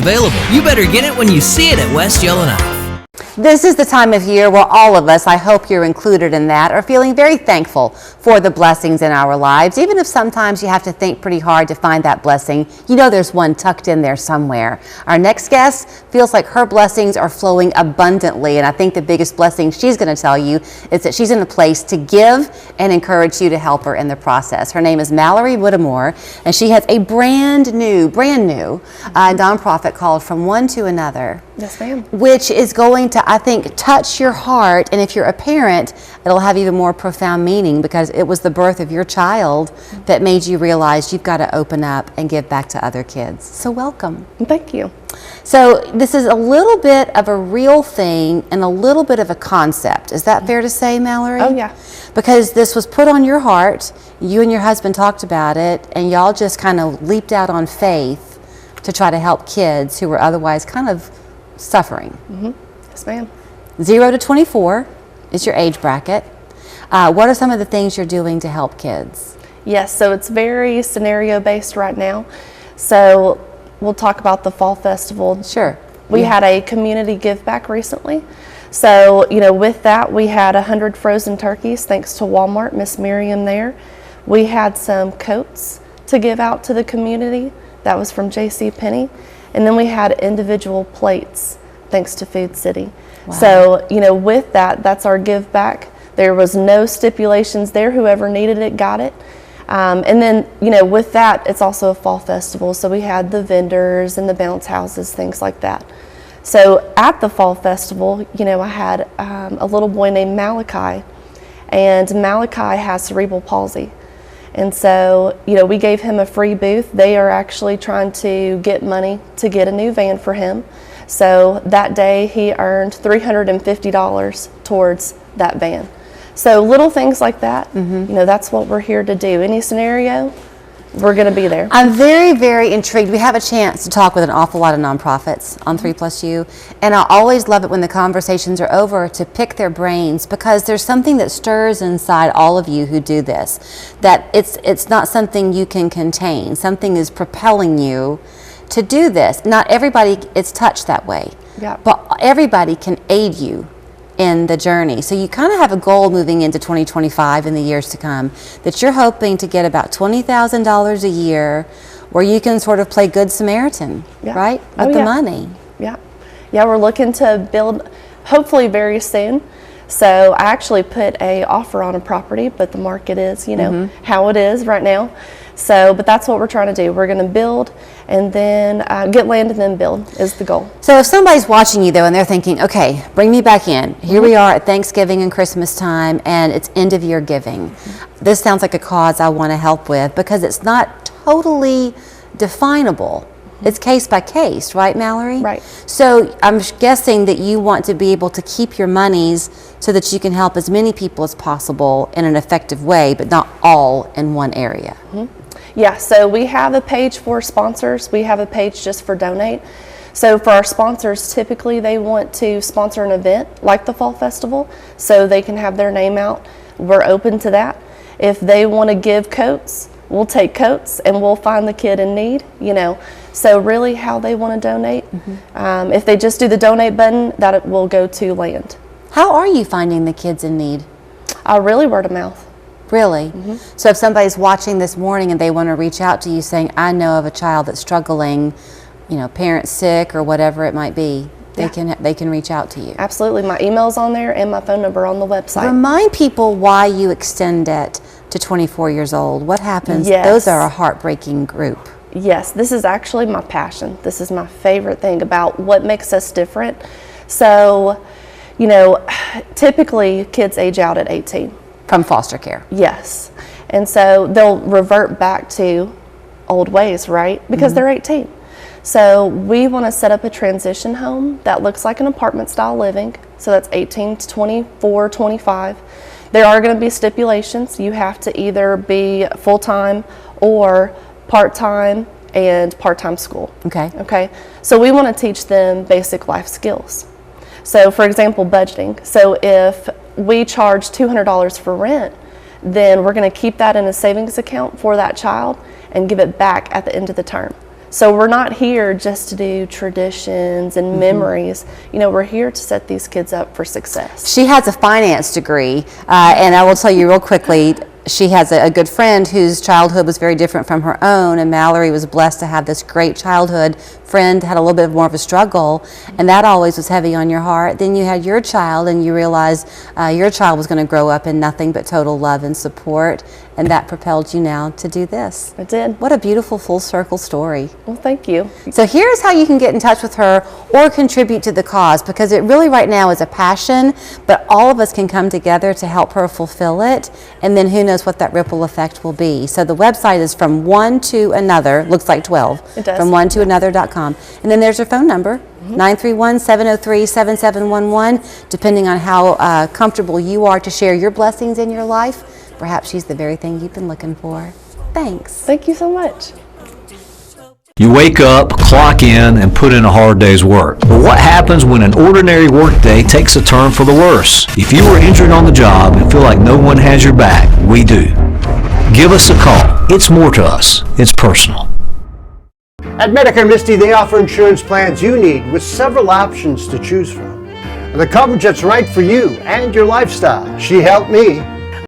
Available. You better get it when you see it at West Yellowknife. This is the time of year where all of us, I hope you're included in that, are feeling very thankful for the blessings in our lives. Even if sometimes you have to think pretty hard to find that blessing, you know there's one tucked in there somewhere. Our next guest feels like her blessings are flowing abundantly, and I think the biggest blessing she's going to tell you is that she's in a place to give and encourage you to help her in the process. Her name is Mallory Whittemore, and she has a brand new nonprofit called From One to Another. Yes, ma'am. Which is going to, I think, touch your heart, and if you're a parent, it'll have even more profound meaning because it was the birth of your child that made you realize you've got to open up and give back to other kids. So welcome. Thank you. So this is a little bit of a real thing and a little bit of a concept. Is that fair to say, Mallory? Oh, yeah. Because this was put on your heart, you and your husband talked about it, and y'all just kind of leaped out on faith to try to help kids who were otherwise kind of suffering. Mm-hmm. Yes, ma'am. 0 to 24 is your age bracket. What are some of the things you're doing to help kids? Yes, so it's very scenario based right now. So we'll talk about the Fall Festival. Sure. We had a community give back recently. So, with that, we had 100 frozen turkeys, thanks to Walmart, Miss Miriam there. We had some coats to give out to the community. That was from JCPenney. And then we had individual plates, thanks to Food City. Wow. So, with that, that's our give back. There was no stipulations there. Whoever needed it got it. And then, with that, it's also a fall festival. So we had the vendors and the bounce houses, things like that. So at the fall festival, I had a little boy named Malachi. And Malachi has cerebral palsy. And so, we gave him a free booth. They are actually trying to get money to get a new van for him. So that day he earned $350 towards that van. So little things like that, that's what we're here to do. Any scenario, we're going to be there. I'm very, very intrigued. We have a chance to talk with an awful lot of nonprofits on 3+U, and I always love it when the conversations are over to pick their brains, because there's something that stirs inside all of you who do this, that it's not something you can contain. Something is propelling you to do this. Not everybody is touched that way, but everybody can aid you in the journey. So you kind of have a goal moving into 2025 in the years to come, that you're hoping to get about $20,000 a year where you can sort of play Good Samaritan, right? With the money. Yeah, we're looking to build hopefully very soon. So I actually put a offer on a property, but the market is, how it is right now. So, but that's what we're trying to do. We're going to build and then get land and then build is the goal. So if somebody's watching you though and they're thinking, okay, bring me back in. Here we are at Thanksgiving and Christmas time, and it's end of year giving. This sounds like a cause I want to help with, because it's not totally definable. It's case by case, right, Mallory? Right. So I'm guessing that you want to be able to keep your monies so that you can help as many people as possible in an effective way, but not all in one area. Yeah, so we have a page for sponsors. We have a page just for donate. So for our sponsors, typically they want to sponsor an event like the Fall Festival so they can have their name out. We're open to that. If they want to give coats, we'll take coats and we'll find the kid in need, So really how they want to donate. If they just do the donate button, that will go to land. How are you finding the kids in need? Really word of mouth. Really? So if somebody's watching this morning and they want to reach out to you saying, I know of a child that's struggling, parents sick or whatever it might be, they can reach out to you. Absolutely. My email's on there and my phone number on the website. Remind people why you extend it to 24 years old. What happens? Yes. Those are a heartbreaking group. Yes, this is actually my passion. This is my favorite thing about what makes us different. So, typically kids age out at 18. From foster care. Yes. And so they'll revert back to old ways, right? Because they're 18. So we want to set up a transition home that looks like an apartment style living. So that's 18 to 24, 25. There are going to be stipulations. You have to either be full-time or part-time and part-time school. Okay. So we want to teach them basic life skills. So for example, budgeting. So if we charge $200 for rent, then we're going to keep that in a savings account for that child and give it back at the end of the term. So we're not here just to do traditions and memories. You know, we're here to set these kids up for success. She has a finance degree, and I will tell you real quickly, she has a good friend whose childhood was very different from her own, and Mallory was blessed to have this great childhood. Friend had a little bit more of a struggle, and that always was heavy on your heart. Then you had your child, and you realized your child was going to grow up in nothing but total love and support, and that propelled you now to do this. It did. What a beautiful full circle story. Well, thank you. So here's how you can get in touch with her or contribute to the cause, because it really right now is a passion, but all of us can come together to help her fulfill it, and then who knows what that ripple effect will be. So the website is From One to Another, looks like 12, It does. from one to another.com. And then there's her phone number, 931-703-7711, depending on how comfortable you are to share your blessings in your life. Perhaps she's the very thing you've been looking for. Thanks. Thank you so much. You wake up, clock in, and put in a hard day's work. But what happens when an ordinary workday takes a turn for the worse? If you were injured on the job and feel like no one has your back, we do. Give us a call. It's more to us. It's personal. At Medicare Misty, they offer insurance plans you need with several options to choose from. The coverage that's right for you and your lifestyle. She helped me.